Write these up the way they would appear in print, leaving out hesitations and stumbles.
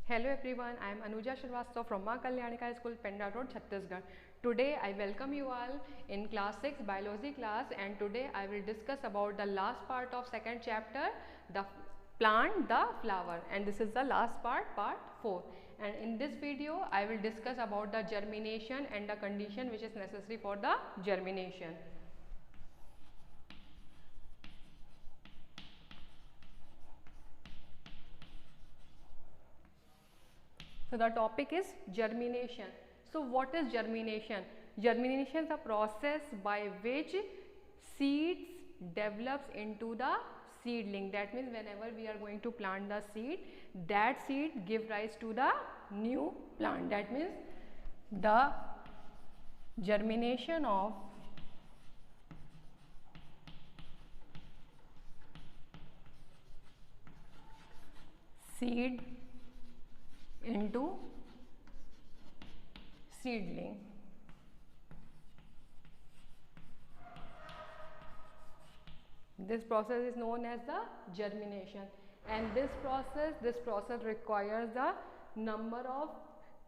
Hello everyone, I am Anuja Shrivastava from Ma Kalyanika School, Penda Road, Chhattisgarh. Today I welcome you all in class 6 biology class, and today I will discuss about the last part of second chapter, the plant, the flower, and this is the last part, part 4. And in this video I will discuss about the germination and the condition which is necessary for the germination. So the topic is germination. So what is germination? Germination is a process by which seeds develops into the seedling. That means whenever we are going to plant the seed, that seed give rise to the new plant. That means the germination of seed into seedling. This process is known as the germination, and this process requires the number of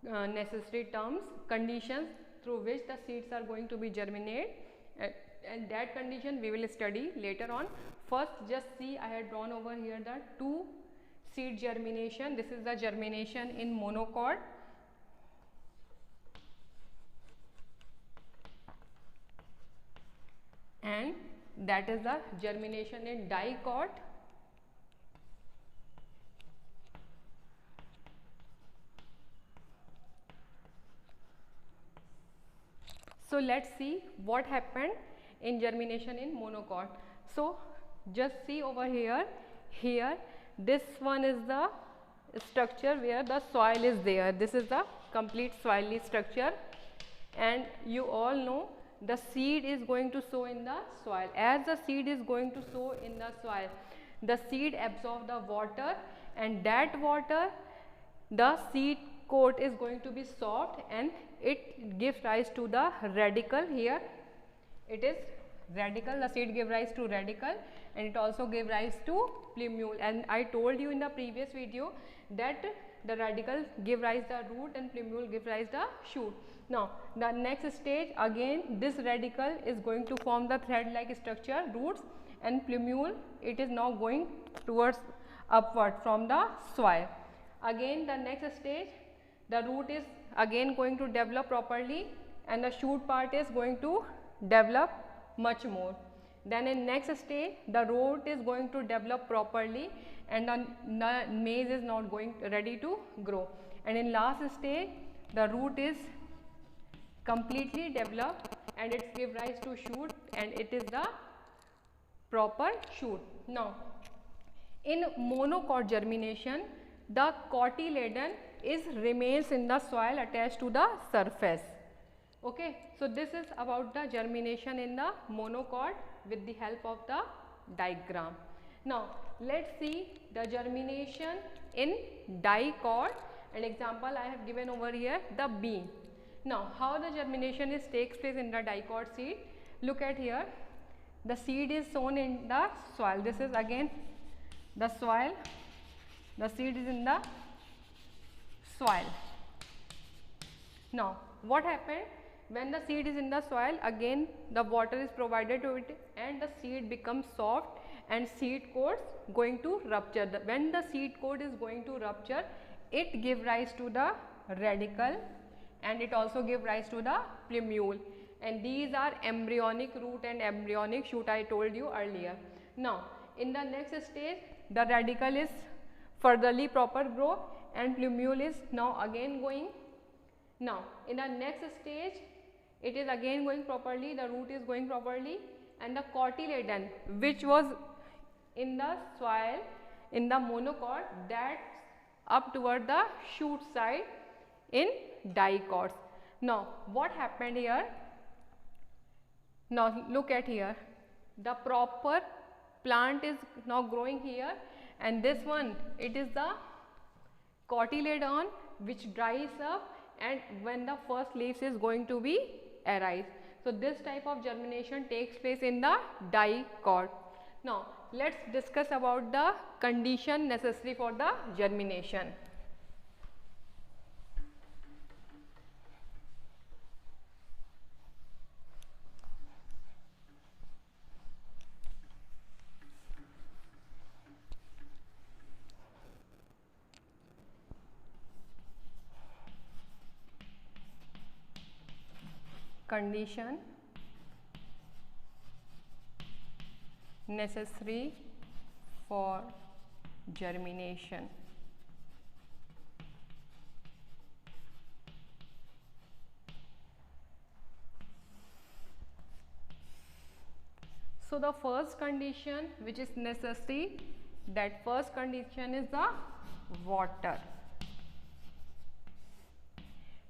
necessary terms, conditions through which the seeds are going to be germinated, and that condition we will study later on. First, just see, I had drawn over here the two seed germination. This is the germination in monocot and that is the germination in dicot. So let's see what happened in germination in monocot. So just see over here, this one is the structure where the soil is there. This is the complete soily structure, and you all know the seed is going to sow in the soil. As the seed is going to sow in the soil, the seed absorbs the water, and that water, the seed coat is going to be soft and it gives rise to the radicle. Here it is radicle, the seed give rise to radicle, and it also give rise to plumule. And I told you in the previous video that the radicle give rise the root and plumule give rise the shoot. Now the next stage, again this radicle is going to form the thread like structure, roots, and plumule, it is now going towards upward from the soil. Again the next stage, the root is again going to develop properly, and the shoot part is going to develop much more. Then in next stage, the root is going to develop properly, and the maize is not going ready to grow. And in last stage, the root is completely developed and it give rise to shoot, and it is the proper shoot. Now in monocot germination, the cotyledon remains in the soil attached to the surface. Okay, so this is about the germination in the monocot with the help of the diagram. Now let's see the germination in dicot. An example I have given over here, the bean. Now how the germination takes place in the dicot seed? Look at here, the seed is sown in the soil. This is again the soil, the seed is in the soil. Now what happened? When the seed is in the soil, again the water is provided to it and the seed becomes soft and seed coats going to rupture. When the seed coat is going to rupture, it give rise to the radicle and it also give rise to the plumule, and these are embryonic root and embryonic shoot, I told you earlier. Now in the next stage, the radicle is furtherly proper grow and plumule is now again going. Now in the next stage, it is again going properly, the root is going properly, and the cotyledon which was in the soil in the monocot, that's up toward the shoot side in dicots. Now what happened here? Now look at here, the proper plant is now growing here, and this one, it is the cotyledon which dries up, and when the first leaves is going to be arise. So this type of germination takes place in the dicot. Now let's discuss about the condition necessary for the germination. condition necessary for germination. So the first condition which is necessary, that first condition is the water.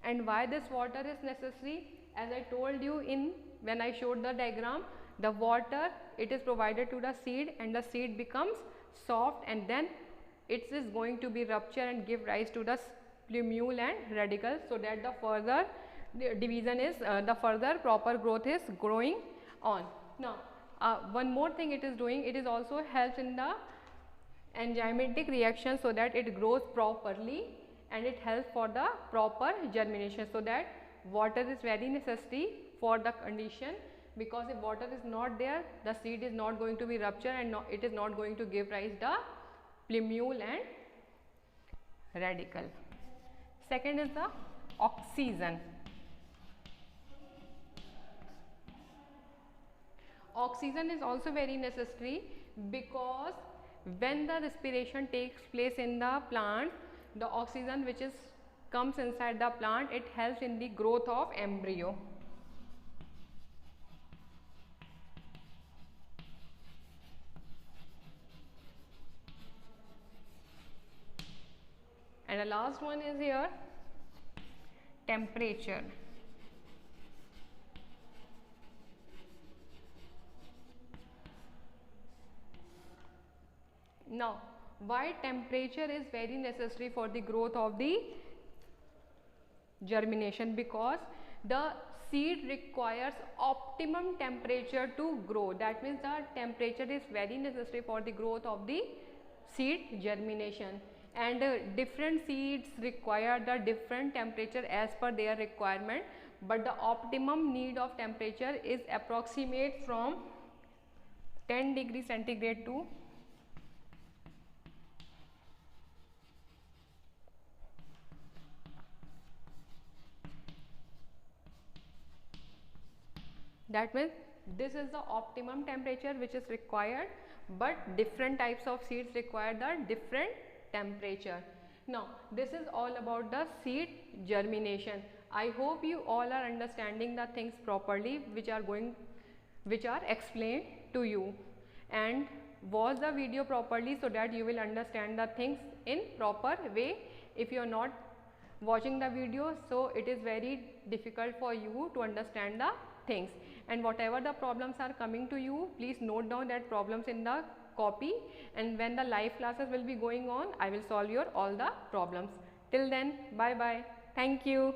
And why this water is necessary? As I told you when I showed the diagram, the water, it is provided to the seed and the seed becomes soft, and then it is going to be rupture and give rise to the plumule and radicle, so that the further division is the further proper growth is growing on. Now one more thing it is doing, it is also helps in the enzymatic reaction so that it grows properly, and it helps for the proper germination. So that water is very necessary for the condition, because if water is not there, the seed is not going to be ruptured and it is not going to give rise the plumule and radicle. Second is the oxygen. Oxygen is also very necessary, because when the respiration takes place in the plant, the oxygen which comes inside the plant, it helps in the growth of embryo. And the last one is here, temperature. Now, why temperature is very necessary for the growth of the germination? Because the seed requires optimum temperature to grow. That means the temperature is very necessary for the growth of the seed germination, and different seeds require the different temperature as per their requirement, but the optimum need of temperature is approximate from 10 degrees centigrade to 10. That means this is the optimum temperature which is required, but different types of seeds require the different temperature. Now this is all about the seed germination. I hope you all are understanding the things properly which are explained to you, and watch the video properly so that you will understand the things in proper way. If you are not watching the video, so it is very difficult for you to understand the things, and whatever the problems are coming to you, please note down that problems in the copy, and when the live classes will be going on, I will solve your all the problems. Till then, bye bye. Thank you.